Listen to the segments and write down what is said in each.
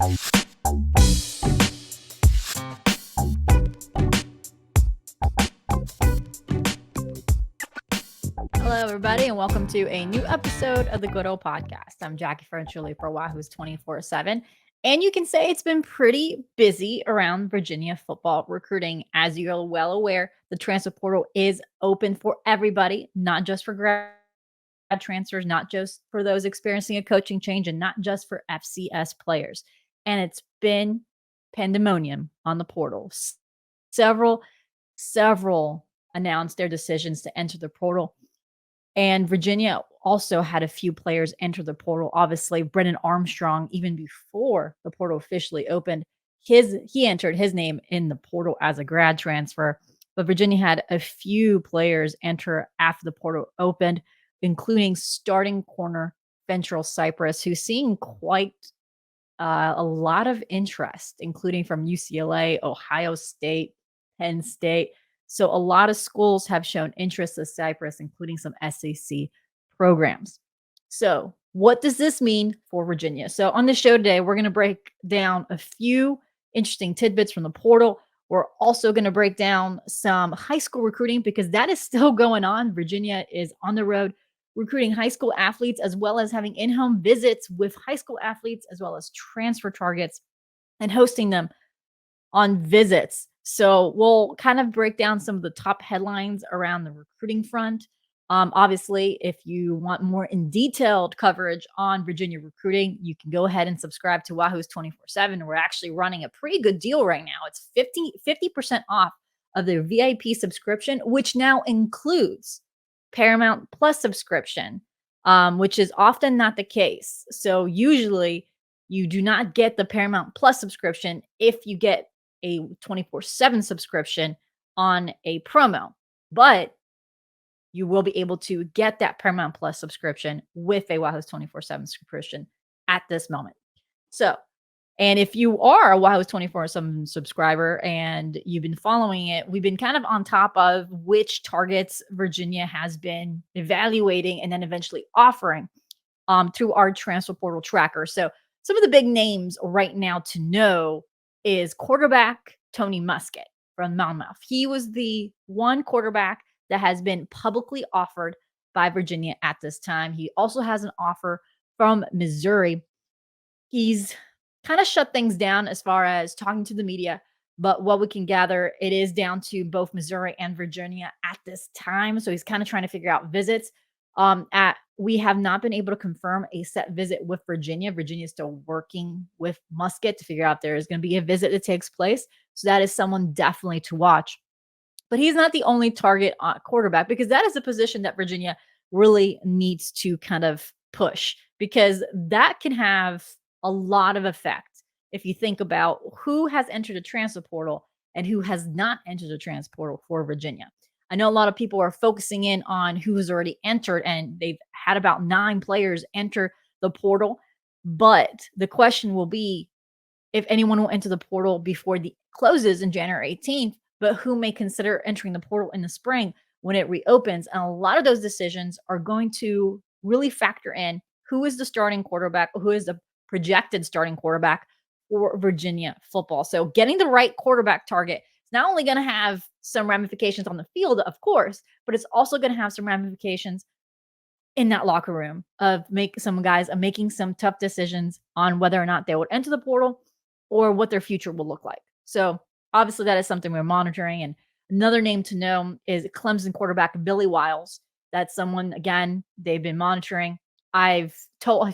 Hello, everybody, and welcome to a new episode of the Good Old Podcast. I'm Jacquie Franciulli for Wahoo's 24/7, and you can say it's been pretty busy around Virginia football recruiting. As you're well aware, the transfer portal is open for everybody, not just for grad transfers, not just for those experiencing a coaching change, and not just for FCS players. And it's been pandemonium on the portal. Several announced their decisions to enter the portal. And Virginia also had a few players enter the portal. Obviously, Brennan Armstrong, even before the portal officially opened, he entered his name in the portal as a grad transfer. But Virginia had a few players enter after the portal opened, including starting corner Ventrell Cypress, who's seeing quite a lot of interest, including from UCLA, Ohio State, Penn State. So a lot of schools have shown interest in Cypress, including some SEC programs. So what does this mean for Virginia? So on the show today, we're going to break down a few interesting tidbits from the portal. We're also going to break down some high school recruiting because that is still going on. Virginia is on the road recruiting high school athletes, as well as having in-home visits with high school athletes, as well as transfer targets, and hosting them on visits. So we'll kind of break down some of the top headlines around the recruiting front. Obviously, if you want more in detailed coverage on Virginia recruiting, you can go ahead and subscribe to Wahoo's 24/7. We're actually running a pretty good deal right now. It's 50% off of their VIP subscription, which now includes Paramount Plus subscription, which is often not the case. So usually you do not get the Paramount Plus subscription if you get a 24/7 subscription on a promo, but you will be able to get that Paramount Plus subscription with a Wahoo's 24/7 subscription at this moment. So, and if you are a Wahoo's 24/7 subscriber and you've been following it, we've been kind of on top of which targets Virginia has been evaluating and then eventually offering through our transfer portal tracker. So some of the big names right now to know is quarterback Tony Muskett from Monmouth. He was the one quarterback that has been publicly offered by Virginia at this time. He also has an offer from Missouri. He's kind of shut things down as far as talking to the media, but what we can gather, it is down to both Missouri and Virginia at this time. So he's kind of trying to figure out visits. We have not been able to confirm a set visit with Virginia. Virginia is still working with Muskett to figure out there is going to be a visit that takes place. So that is someone definitely to watch. But he's not the only target quarterback, because that is a position that Virginia really needs to kind of push, because that can have a lot of effect if you think about who has entered a transfer portal and who has not entered a transfer portal for Virginia. I know a lot of people are focusing in on who has already entered, and they've had about 9 players enter the portal. But the question will be if anyone will enter the portal before the closes in January 18th, but who may consider entering the portal in the spring when it reopens. And a lot of those decisions are going to really factor in who is the starting quarterback, who is the projected starting quarterback for Virginia football. So getting the right quarterback target is not only going to have some ramifications on the field, of course, but it's also going to have some ramifications in that locker room of some guys making some tough decisions on whether or not they would enter the portal or what their future will look like. So obviously that is something we're monitoring. And another name to know is Clemson quarterback Billy Wiles. That's someone, again, they've been monitoring. I've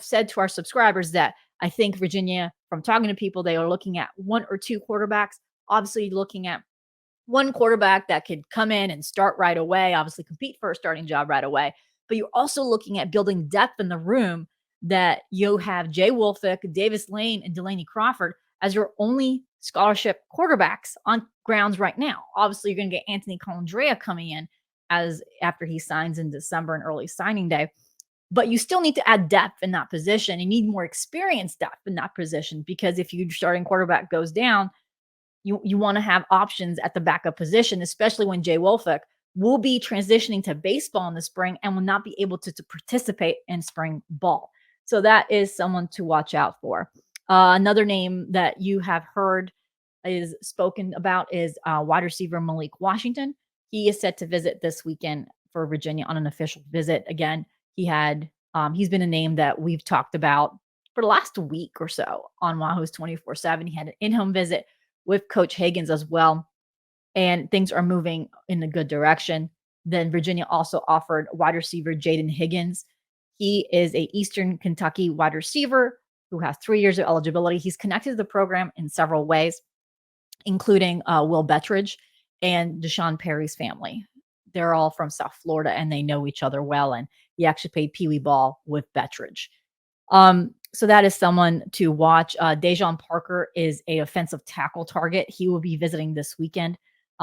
said to our subscribers that I think Virginia, from talking to people, they are looking at 1 or 2 quarterbacks. Obviously looking at one quarterback that could come in and start right away, obviously compete for a starting job right away. But you're also looking at building depth in the room, that you have Jay Wolfick, Davis Lane, and Delaney Crawford as your only scholarship quarterbacks on grounds right now. Obviously, you're going to get Anthony Colandrea coming in after he signs in December and early signing day. But you still need to add depth in that position. You need more experienced depth in that position, because if your starting quarterback goes down, you want to have options at the backup position, especially when Jay Wolfick will be transitioning to baseball in the spring and will not be able to participate in spring ball. So that is someone to watch out for. Another name that you have heard is spoken about is wide receiver Malik Washington. He is set to visit this weekend for Virginia on an official visit. Again, he's been a name that we've talked about for the last week or so on Wahoo's 24/7. He had an in-home visit with Coach Higgins as well, and things are moving in a good direction. Then Virginia also offered wide receiver Jaden Higgins. He is a Eastern Kentucky wide receiver who has 3 years of eligibility. He's connected to the program in several ways, including Will Bettridge and Deshaun Perry's family. They're all from South Florida and they know each other well. And he actually played Pee Wee ball with Bettridge. So that is someone to watch. Dejon Parker is a offensive tackle target. He will be visiting this weekend.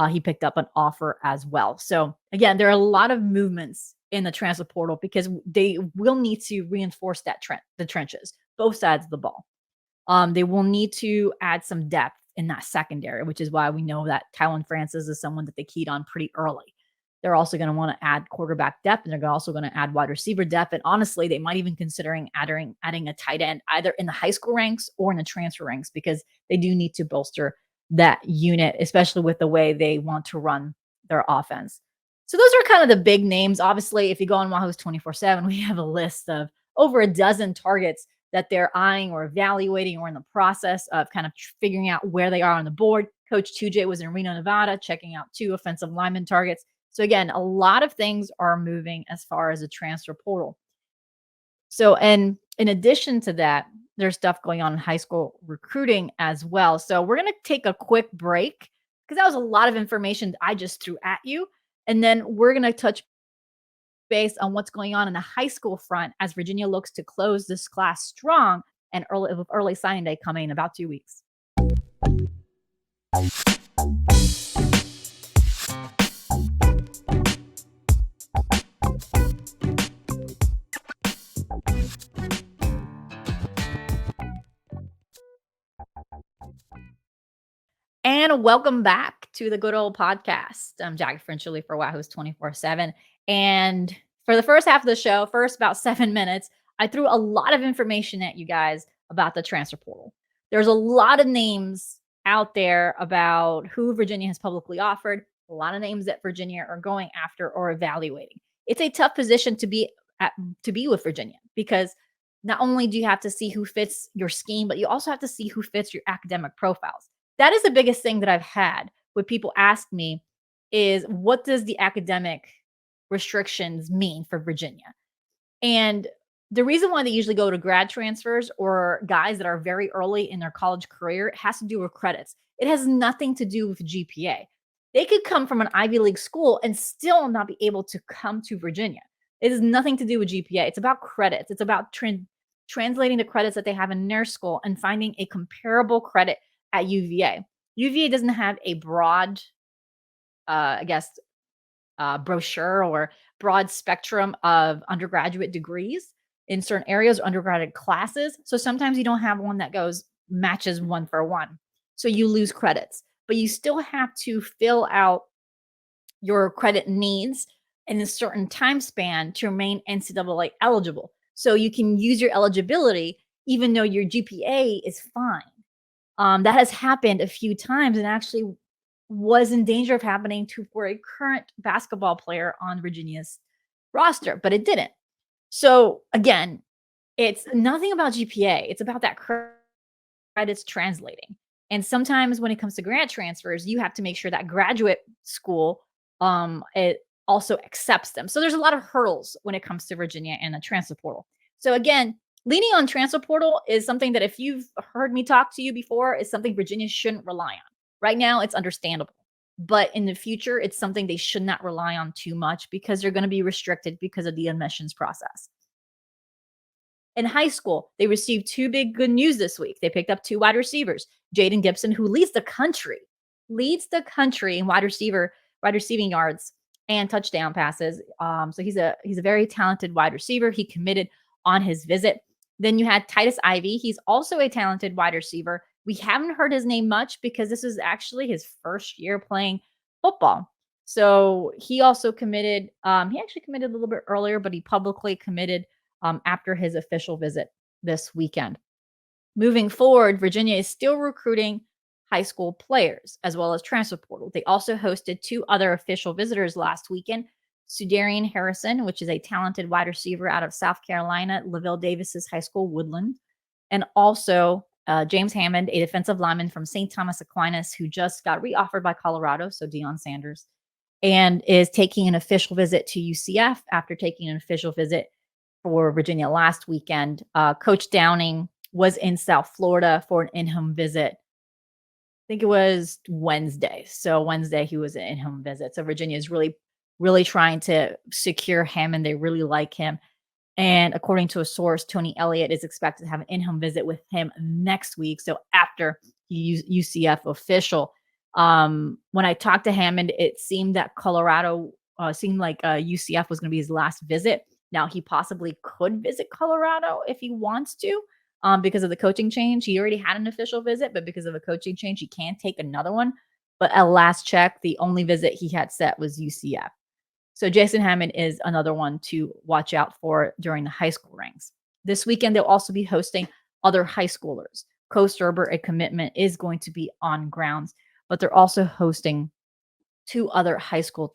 He picked up an offer as well. So again, there are a lot of movements in the transfer portal because they will need to reinforce the trenches, both sides of the ball. They will need to add some depth in that secondary, which is why we know that Tylen Francis is someone that they keyed on pretty early. They're also going to want to add quarterback depth, and they're also going to add wide receiver depth. And honestly, they might even considering adding a tight end either in the high school ranks or in the transfer ranks because they do need to bolster that unit, especially with the way they want to run their offense. So those are kind of the big names. Obviously, if you go on Wahoo's 24/7, we have a list of over a dozen targets that they're eyeing or evaluating or in the process of kind of figuring out where they are on the board. Coach 2J was in Reno, Nevada, checking out 2 offensive lineman targets. So again, a lot of things are moving as far as the transfer portal. So, and in addition to that, there's stuff going on in high school recruiting as well. So we're going to take a quick break because that was a lot of information I just threw at you. And then we're going to touch base on what's going on in the high school front as Virginia looks to close this class strong and early signing day coming in about 2 weeks. And welcome back to the good old podcast. I'm Jacquie Franciulli for Wahoo's 24/7. And for the first half of the show, first about 7 minutes, I threw a lot of information at you guys about the transfer portal. There's a lot of names out there about who Virginia has publicly offered, a lot of names that Virginia are going after or evaluating. It's a tough position to be with Virginia because not only do you have to see who fits your scheme, but you also have to see who fits your academic profiles. That is the biggest thing that I've had when people ask me is what does the academic restrictions mean for Virginia? And the reason why they usually go to grad transfers or guys that are very early in their college career has to do with credits. It has nothing to do with GPA. They could come from an Ivy League school and still not be able to come to Virginia. It has nothing to do with GPA. It's about credits. It's about translating the credits that they have in their school and finding a comparable credit at UVA. UVA doesn't have a broad, I guess, brochure or broad spectrum of undergraduate degrees in certain areas, undergraduate classes. So sometimes you don't have one that goes matches one for one. So you lose credits, but you still have to fill out your credit needs in a certain time span to remain NCAA eligible. So you can use your eligibility even though your GPA is fine. That has happened a few times and actually was in danger of happening for a current basketball player on Virginia's roster, but it didn't. So again, it's nothing about GPA. It's about that credits translating. And sometimes when it comes to grant transfers, you have to make sure that graduate school it also accepts them. So there's a lot of hurdles when it comes to Virginia and the transfer portal. So again, leaning on transfer portal is something that if you've heard me talk to you before, is something Virginia shouldn't rely on. Right now, it's understandable. But in the future, it's something they should not rely on too much because they're going to be restricted because of the admissions process. In high school, they received 2 big good news this week. They picked up 2 wide receivers. Jaden Gibson, who leads the country in wide receiving yards and touchdown passes. So he's a very talented wide receiver. He committed on his visit. Then you had Titus Ivy. He's also a talented wide receiver. We haven't heard his name much because this is actually his first year playing football. So he also committed. He actually committed a little bit earlier, but he publicly committed after his official visit this weekend. Moving forward, Virginia is still recruiting high school players as well as transfer portal. They also hosted two other official visitors last weekend. Sudarian Harrison, which is a talented wide receiver out of South Carolina, Lavelle Davis's high school, Woodland, and also James Hammond, a defensive lineman from St. Thomas Aquinas, who just got reoffered by Colorado, so Deion Sanders, and is taking an official visit to UCF after taking an official visit for Virginia last weekend. Coach Downing was in South Florida for an in-home visit. I think it was Wednesday. So Wednesday he was an in-home visit. So Virginia is really, really trying to secure him, and they really like him. And according to a source, Tony Elliott is expected to have an in-home visit with him next week. So after UCF official, when I talked to Hammond, it seemed that Colorado seemed like UCF was going to be his last visit. Now he possibly could visit Colorado if he wants to, because of the coaching change. He already had an official visit, but because of a coaching change, he can't take another one. But at last check, the only visit he had set was UCF. So Jason Hammond is another one to watch out for during the high school ranks. This weekend, they'll also be hosting other high schoolers. Coast Herbert, a commitment, is going to be on grounds, but they're also hosting two other high school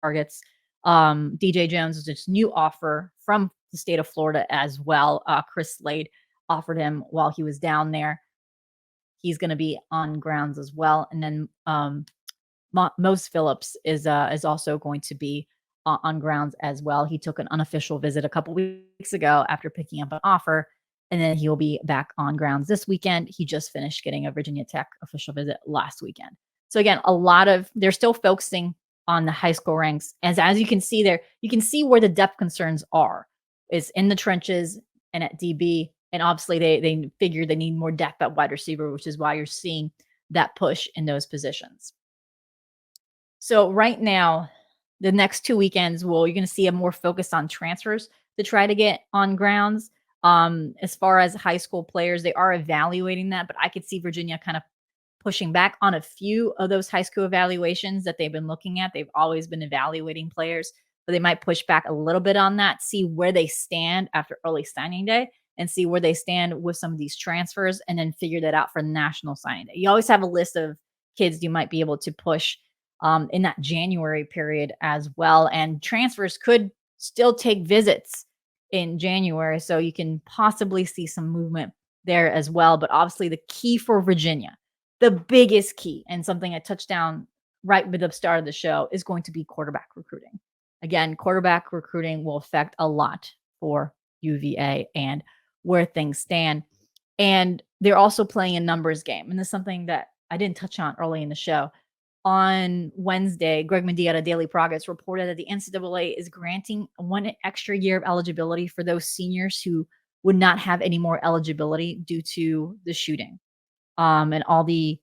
targets. DJ Jones is this new offer from the state of Florida as well. Chris Slade offered him while he was down there. He's going to be on grounds as well. And then Mose Phillips is also going to be on grounds as well. He took an unofficial visit a couple weeks ago after picking up an offer, and then he'll be back on grounds this weekend. He just finished getting a Virginia Tech official visit last weekend. So again, they're still focusing on the high school ranks. As you can see there, you can see where the depth concerns are. Is in the trenches and at DB. And obviously they figure they need more depth at wide receiver, which is why you're seeing that push in those positions. So right now, the next 2 weekends, you're going to see a more focus on transfers to try to get on grounds. As far as high school players, they are evaluating that, but I could see Virginia kind of pushing back on a few of those high school evaluations that they've been looking at. They've always been evaluating players, but they might push back a little bit on that, see where they stand after early signing day, and see where they stand with some of these transfers, and then figure that out for national signing day. You always have a list of kids you might be able to push in that January period as well. And transfers could still take visits in January. So you can possibly see some movement there as well. But obviously, the key for Virginia, the biggest key, and something I touched down right with the start of the show, is going to be quarterback recruiting. Again, quarterback recruiting will affect a lot for UVA and where things stand. And they're also playing a numbers game. And this is something that I didn't touch on early in the show. On Wednesday, Greg Medea at Daily Progress reported that the NCAA is granting one extra year of eligibility for those seniors who would not have any more eligibility due to the shooting and all the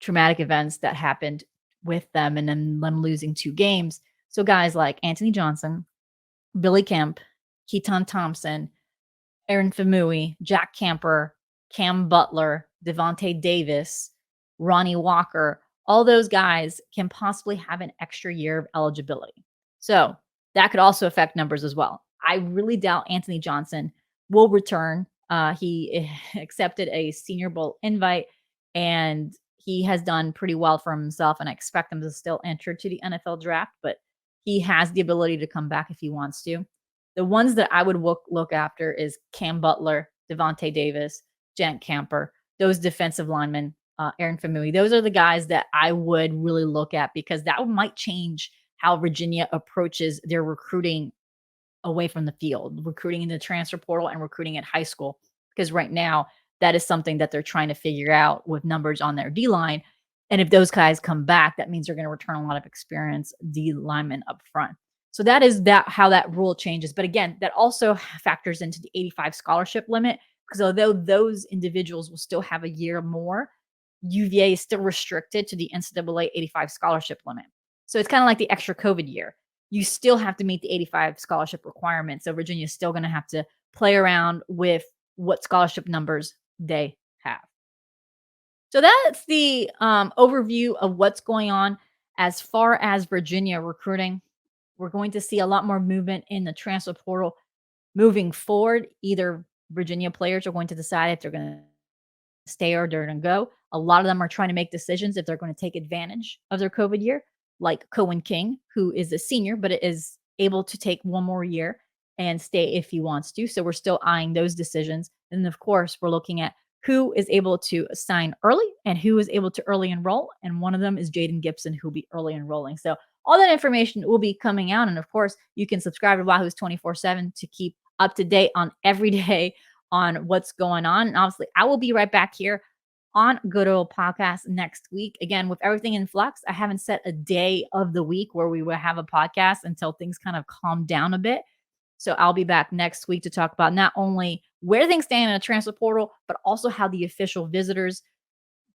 traumatic events that happened with them, and then them losing 2 games. So guys like Anthony Johnson, Billy Kemp, Keaton Thompson, Aaron Famui, Jack Camper, Cam Butler, Devontae Davis, Ronnie Walker, all those guys can possibly have an extra year of eligibility. So that could also affect numbers as well. I really doubt Anthony Johnson will return. He accepted a Senior Bowl invite, and he has done pretty well for himself, and I expect him to still enter to the NFL draft, but he has the ability to come back if he wants to. The ones that I would look after is Cam Butler, Devontae Davis, Jan Camper, those defensive linemen, Aaron Famui. Those are the guys that I would really look at, because that might change how Virginia approaches their recruiting away from the field, recruiting in the transfer portal and recruiting at high school. Because right now, that is something that they're trying to figure out with numbers on their D line. And if those guys come back, that means they're going to return a lot of experienced D linemen up front. So that is how that rule changes. But again, that also factors into the 85 scholarship limit, because although those individuals will still have a year more, UVA is still restricted to the NCAA 85 scholarship limit. So it's kind of like the extra COVID year. You still have to meet the 85 scholarship requirement. So Virginia is still going to have to play around with what scholarship numbers they have. So that's the overview of what's going on as far as Virginia recruiting. We're going to see a lot more movement in the transfer portal moving forward, either Virginia players are going to decide if they're going to stay or they're going to go. A lot of them are trying to make decisions if they're going to take advantage of their COVID year, like Cohen King, who is a senior, but is able to take one more year and stay if he wants to. So we're still eyeing those decisions. And of course, we're looking at who is able to sign early and who is able to early enroll. And one of them is Jaden Gibson, who'll be early enrolling. So all that information will be coming out. And of course, you can subscribe to Wahoo's 24/7 to keep up to date on every day on what's going on. And obviously, I will be right back here on Good Old Podcast next week. Again, with everything in flux, I haven't set a day of the week where we will have a podcast until things kind of calm down a bit. So I'll be back next week to talk about not only where things stand in a transfer portal, but also how the official visitors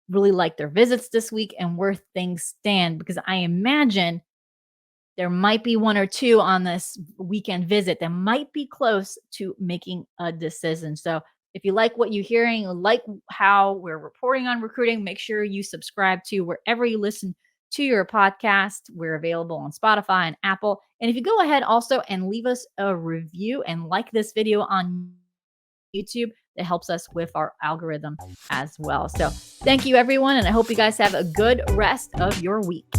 really like their visits this week and where things stand. Because I imagine there might be one or two on this weekend visit that might be close to making a decision. So if you like what you're hearing, like how we're reporting on recruiting, make sure you subscribe to wherever you listen to your podcast. We're available on Spotify and Apple. And if you go ahead also and leave us a review and like this video on YouTube, that helps us with our algorithm as well. So thank you, everyone. And I hope you guys have a good rest of your week.